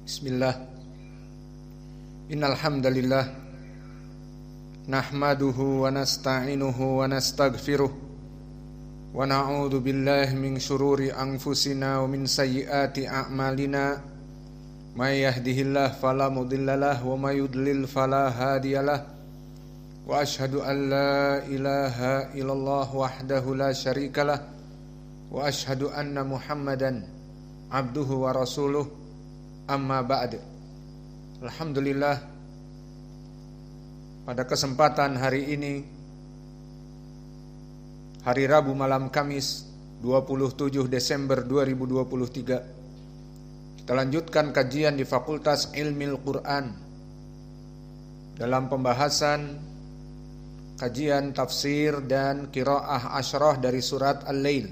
Bismillah. Innal hamdalillah nahmaduhu wa nasta'inuhu wa nastaghfiruh wa na'udzu billahi min syururi anfusina wa min sayyiati a'malina may yahdihillahu fala mudhillalah wa may yudlil fala hadiyalah wa asyhadu an la ilaha illallah wahdahu la syarikalah wa asyhadu anna Muhammadan abduhu wa rasuluh. Amma ba'd. Alhamdulillah, pada kesempatan hari ini, hari Rabu malam Kamis 27 Desember 2023, kita lanjutkan kajian di Fakultas Ilmil Quran dalam pembahasan kajian tafsir dan qiraah asyrah dari surat Al-Lail.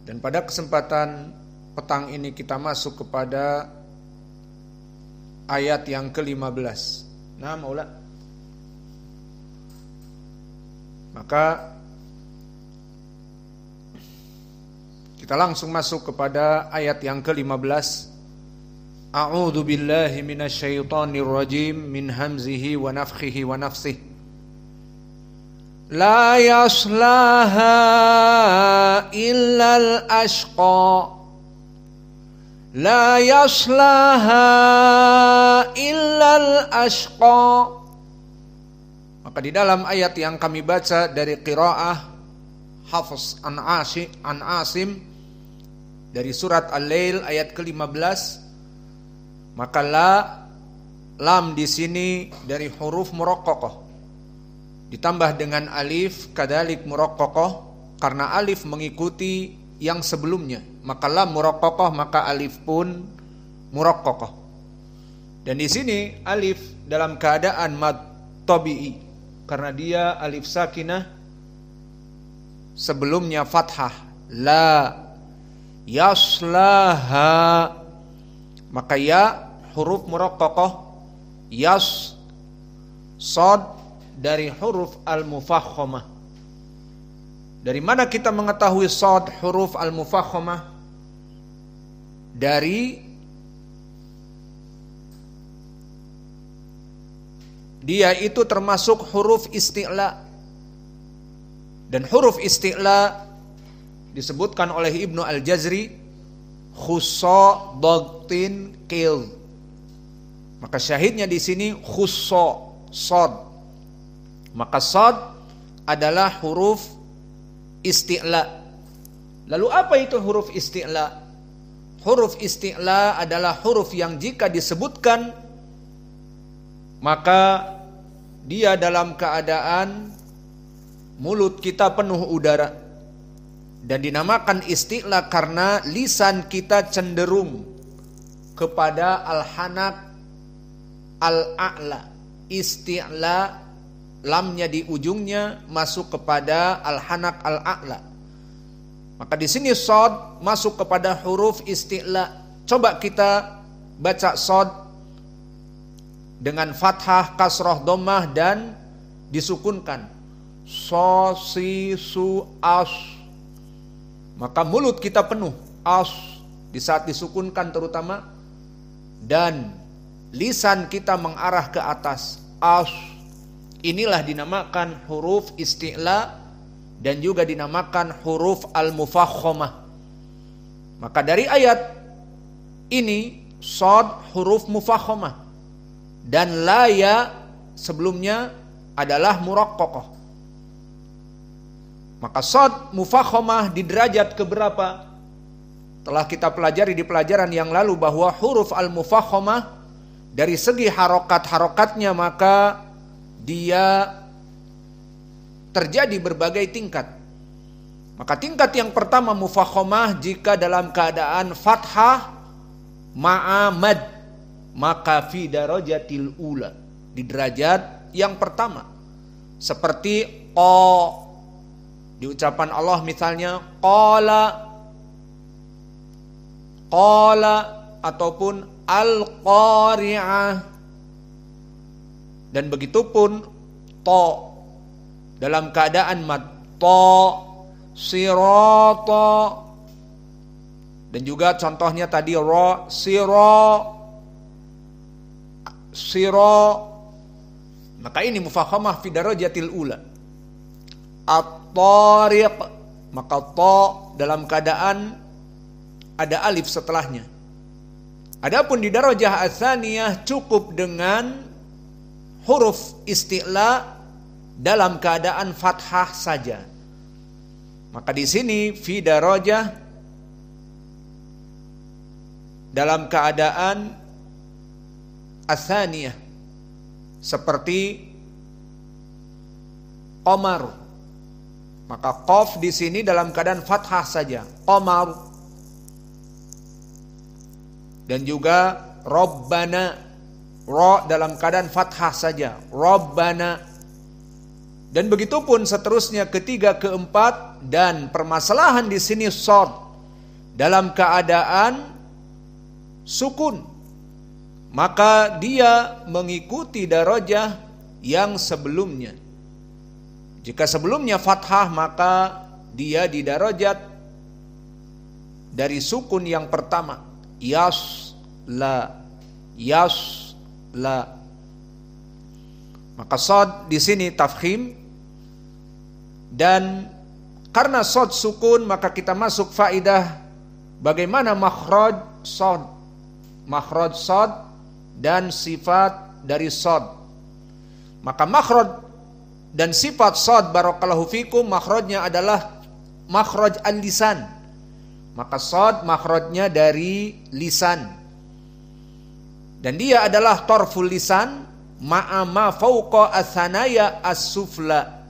Dan pada kesempatan petang ini kita masuk kepada ayat yang ke-15. Nah, Maula. Maka kita langsung masuk kepada ayat yang ke-15. A'udzu billahi minasyaitonir rajim min hamzihi wa nafthihi wa nafsihi. La yaslaha illal ashqa. La yaslaha illal ashqa. Maka di dalam ayat yang kami baca dari qiraah Hafs an Asim dari surat Al-Lail ayat ke-15, maka lam di sini dari huruf muraqqaqah ditambah dengan alif kadzalik muraqqaqah, karena alif mengikuti yang sebelumnya, maka lam muraqqaqah, maka alif pun muraqqaqah. Dan di sini alif dalam keadaan mad tabi'i, karena dia alif sakinah sebelumnya fathah. La yaslaha, maka ya huruf muraqqaqah, yas sad dari huruf al-mufakhamah. Dari mana kita mengetahui shad huruf al-mufakhamah? Dari dia itu termasuk huruf isti'la. Dan huruf isti'la disebutkan oleh Ibnu Al-Jazri khussa dagtin qil. Maka syahidnya di sini khussa shad. Maka shad adalah huruf isti'la. Lalu apa itu huruf isti'la? Huruf isti'la adalah huruf yang jika disebutkan maka dia dalam keadaan mulut kita penuh udara. Dan dinamakan isti'la karena lisan kita cenderung kepada al-hanak al-a'la. Isti'la, lamnya di ujungnya masuk kepada al-hanak al-a'la. Maka di sini shad masuk kepada huruf isti'la. Coba kita baca shad dengan fathah, kasrah, dhammah dan disukunkan. So, si, su, as. Maka mulut kita penuh as di saat disukunkan terutama, dan lisan kita mengarah ke atas as. Inilah dinamakan huruf isti'la dan juga dinamakan huruf al-mufakhamah. Maka dari ayat ini shad huruf mufakhamah dan la ya sebelumnya adalah muraqqaqah. Maka shad mufakhamah di derajat keberapa? Telah kita pelajari di pelajaran yang lalu bahwa huruf al-mufakhamah dari segi harokat-harokatnya maka dia terjadi berbagai tingkat. Maka tingkat yang pertama mufakhamah jika dalam keadaan fathah ma'amad, maka fi darajatil ula, di derajat yang pertama. Seperti qa, di ucapan Allah misalnya qala ataupun al-qari'ah. Dan begitupun to dalam keadaan mad, to sirata. Dan juga contohnya tadi ra, sira sira, maka ini mufakhamah fi darajatil ula. At-tariq, maka ta dalam keadaan ada alif setelahnya. Adapun di darajah ats-tsaniyah cukup dengan huruf isti'la dalam keadaan fathah saja. Maka di sini fi darajah dalam keadaan ats-tsaniyah seperti qamar. Maka qaf di sini dalam keadaan fathah saja, qamar. Dan juga Rabbana, ra dalam keadaan fathah saja, Rabbana. Dan begitu pun seterusnya ketiga, keempat, dan permasalahan di sini shad dalam keadaan sukun. Maka dia mengikuti darajah yang sebelumnya. Jika sebelumnya fathah, maka dia di darajat dari sukun yang pertama. Yasla, yasla. Maka shad di sini tafkhim, dan karena shad sukun maka kita masuk faidah bagaimana makhraj shad, makhraj shad dan sifat dari shad. Maka makhraj dan sifat shad barakallahu fikum makhrajnya adalah makhraj al-lisan. Maka shad makhrajnya dari lisan, dan dia adalah tarful lisan ma'ama fauqa as-sanaya as-sufla,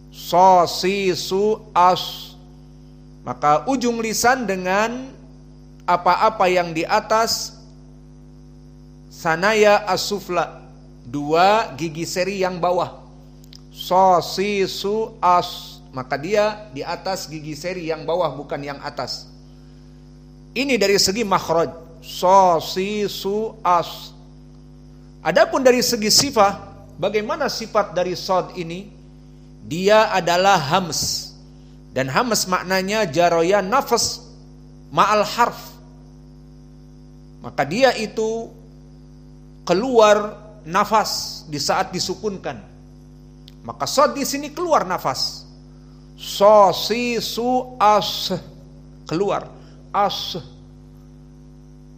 so si su as. Maka ujung lisan dengan apa-apa yang di atas sanaya as-sufla, dua gigi seri yang bawah, so si su as. Maka dia di atas gigi seri yang bawah, bukan yang atas. Ini dari segi makhraj, so si su as. Adapun dari segi sifat, bagaimana sifat dari shad ini? Dia adalah hams, dan hams maknanya jaraya nafas ma'al harf. Maka dia itu keluar nafas di saat disukunkan. Maka shad di sini keluar nafas. So si su as, keluar as.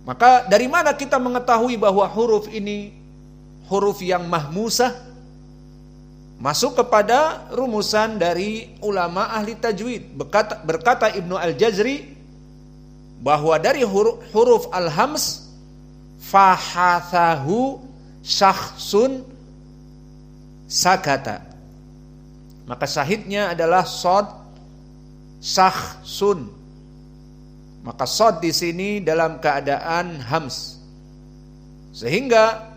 Maka dari mana kita mengetahui bahwa huruf ini huruf yang mahmusah? Masuk kepada rumusan dari ulama ahli tajwid. Berkata Ibnu Al-Jazri bahwa dari huruf al-hams fahathahu syakhsun sakata. Maka syahidnya adalah shad syakhsun. Maka shad di sini dalam keadaan hams. Sehingga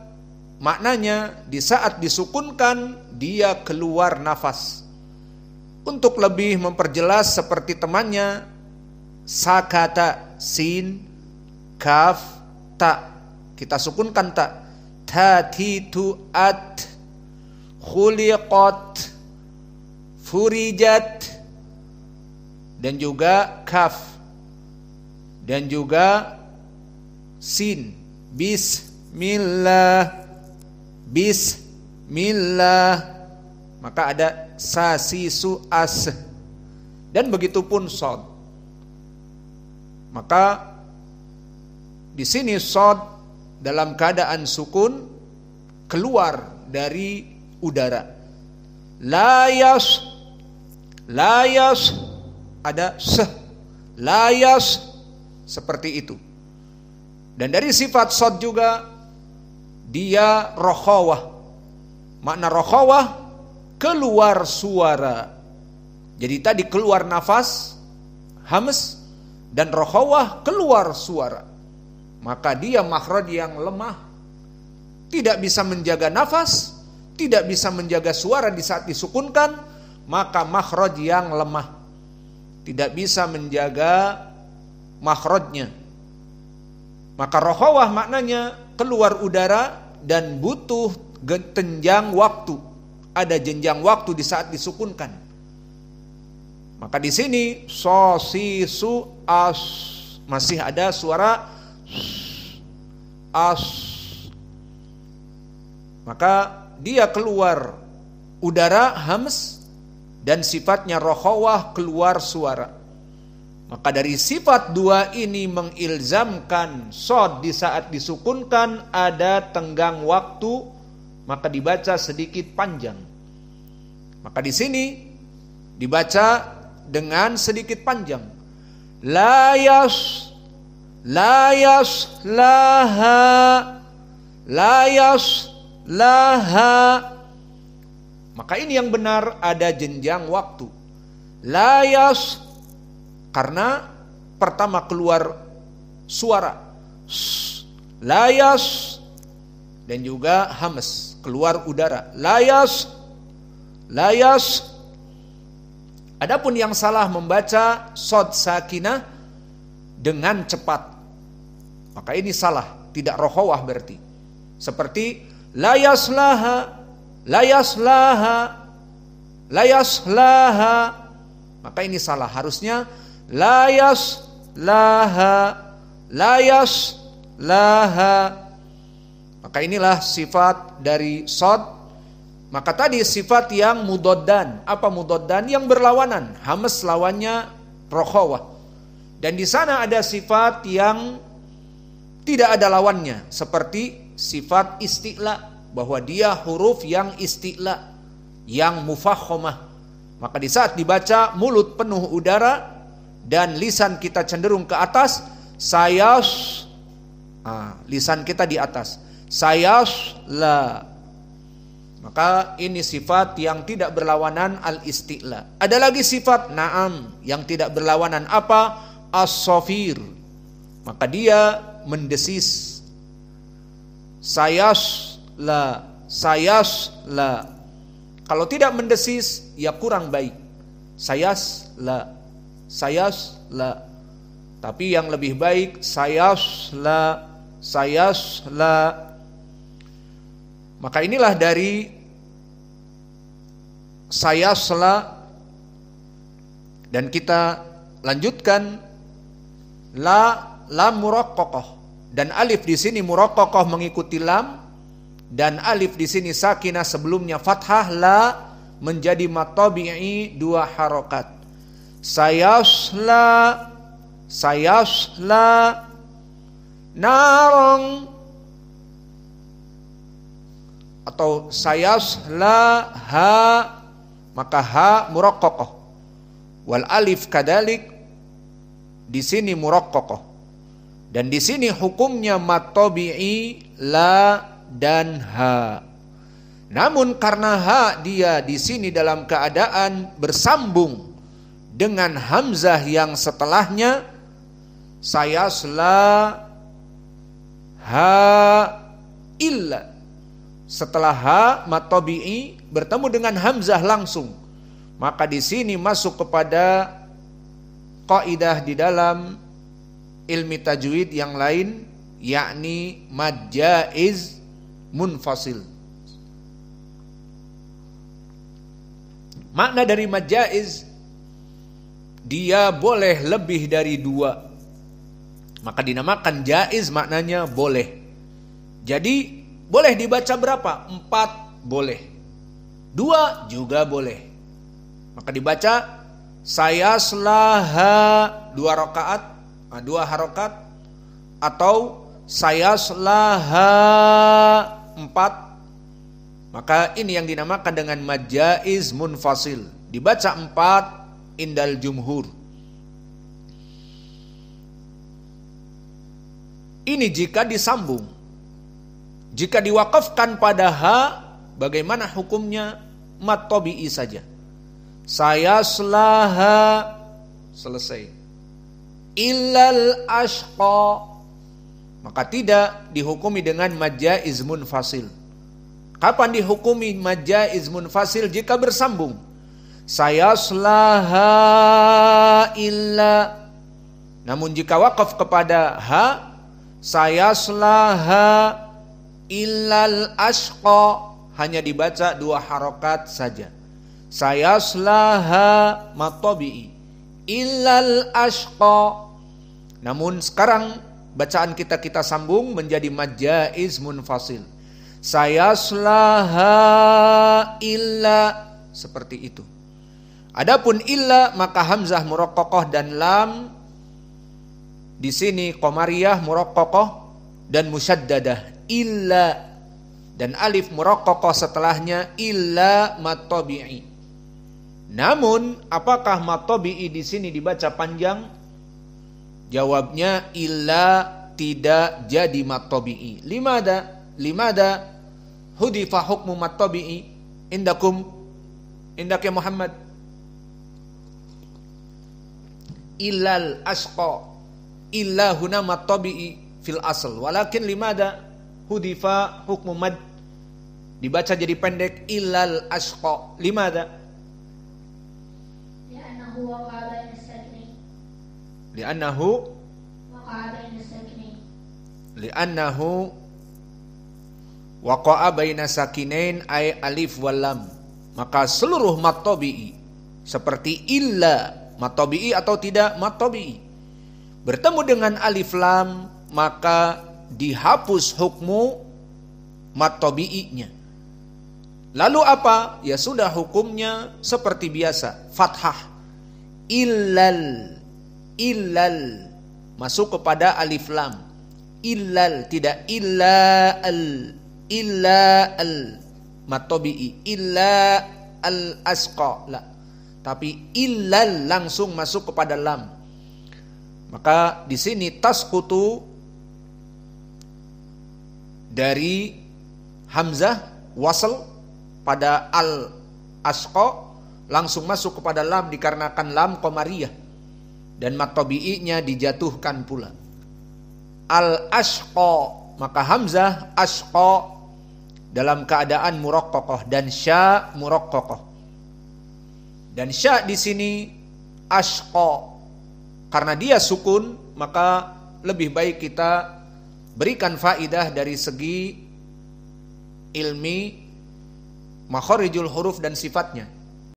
maknanya di saat disukunkan dia keluar nafas. Untuk lebih memperjelas seperti temannya, sakata, sin, kaf, ta. Kita sukunkan ta. Tatitu at, khuliqat, furijat, dan juga kaf, dan juga sin, bismillah, bismillah. Maka ada sa si su as, dan begitu pun shad. Maka di sini shad dalam keadaan sukun keluar dari udara. Layas, layas, ada seh, layas, seperti itu. Dan dari sifat shad juga dia rokhawah. Makna rokhawah keluar suara. Jadi tadi keluar nafas hams, dan rokhawah keluar suara. Maka dia makhraj yang lemah, tidak bisa menjaga nafas, tidak bisa menjaga suara di saat disukunkan. Maka makhraj yang lemah, tidak bisa menjaga makhrajnya. Maka rokhawah maknanya keluar udara dan butuh jenjang waktu. Ada jenjang waktu di saat disukunkan. Maka di sini so si su as masih ada suara as. maka dia keluar udara, hams, dan sifatnya rokhawah, keluar suara. Maka dari sifat dua ini mengilzamkan shad di saat disukunkan ada tenggang waktu, maka dibaca sedikit panjang. Maka di sini dibaca dengan sedikit panjang. La yaslaha. Maka ini yang benar, ada jenjang waktu. Karena pertama keluar suara layas, dan juga hams, keluar udara. Layas. Adapun yang salah membaca shad sakinah dengan cepat, maka ini salah, tidak rokhawah berarti. Seperti layaslaha, maka ini salah. Harusnya layaslaha. Maka inilah sifat dari shad. Maka tadi sifat yang mudoddan. Apa mudoddan? Yang berlawanan. Hams lawannya rokhawah. Dan di sana ada sifat yang tidak ada lawannya, seperti sifat isti'la, bahwa dia huruf yang isti'la, yang mufakhamah. Maka di saat dibaca mulut penuh udara dan lisan kita cenderung ke atas, lisan kita di atas, sayasla. Maka ini sifat yang tidak berlawanan al-isti'la. Ada lagi sifat na'am yang tidak berlawanan, apa? As-safir. Maka dia mendesis. Sayasla. Kalau tidak mendesis, ya kurang baik. Sayasla. Tapi yang lebih baik sayasla. Maka inilah dari sayasla. Dan kita lanjutkan lam muraqqaqah, dan alif di sini muraqqaqah mengikuti lam, dan alif di sini sakinah sebelumnya fathah, la menjadi matabi'i 2 harokat. Sayasla narong, atau sayaslaha, maka ha muraqqaqah, wal alif kadalik di sini muraqqaqah, dan di sini hukumnya matabi'i la dan ha. Namun karena ha dia di sini dalam keadaan bersambung dengan hamzah yang setelahnya, sayasla ha illa. Setelah ha matabi'i bertemu dengan hamzah langsung, maka di sini masuk kepada kaidah di dalam ilmi tajwid yang lain, yakni mad jaiz munfasil. Makna dari mad jaiz, dia boleh lebih dari 2, maka dinamakan jaiz, maknanya boleh. Jadi boleh dibaca berapa? 4 boleh, 2 juga boleh. Maka dibaca sayaslaha 2 rakaat, 2 harokat, atau sayaslaha 4. Maka ini yang dinamakan dengan mad jaiz munfasil. Dibaca 4 indal jumhur. Ini jika disambung. Jika diwakafkan pada ha, bagaimana hukumnya? Mad tabi'i saja. Sayaslaha, selesai. Illal ashqa, maka tidak dihukumi dengan mad jaiz munfasil. Kapan dihukumi mad jaiz munfasil? Jika bersambung. Sayaslaha illa. Namun jika wakaf kepada ha, sayaslaha illal ashqa, hanya dibaca 2 harokat saja. Sayaslaha matabi'i illal ashqa. Namun sekarang bacaan kita sambung menjadi mad jaiz munfasil. sayaslaha illa, seperti itu. Adapun illa maka hamzah muraqqaqah dan lam di sini qamariyah muraqqaqah dan musyaddadah illa, dan alif muraqqaqah setelahnya illa matabi'i. Namun apakah matabi'i di sini dibaca panjang? Jawabnya illa tidak jadi matabi'i. Limada hudifa hukmu matabi'i indak ya Muhammad? Illal asqa, illa huna matabi'i fil asl, walakin limada hudifa hukmu mad, dibaca jadi pendek illal asqa. Limada? Li'annahu waqa'a baina sakinain. Li'annahu Waqa'a baina sakinain. Li'annahu waqa'a baina sakinain ay alif wal lam. Maka seluruh matabi'i seperti illa matabi'i atau tidak matabi'i bertemu dengan alif lam, maka dihapus hukmu matabi'inya. Lalu apa? Ya sudah, hukumnya seperti biasa, fathah. Illal masuk kepada alif lam. Illal, tidak illa al matabi'i, illa al asqa, la. Tapi illal langsung masuk kepada lam. Maka di sini tasqutu dari hamzah wasl pada al asqa langsung masuk kepada lam dikarenakan lam qamariyah, dan matabi'inya dijatuhkan pula. Al asqa, maka hamzah asqa dalam keadaan muraqqaqah dan sya muraqqaqah. Dan sya di sini asqa, karena dia sukun, maka lebih baik kita berikan faidah dari segi ilmi makharijul huruf dan sifatnya.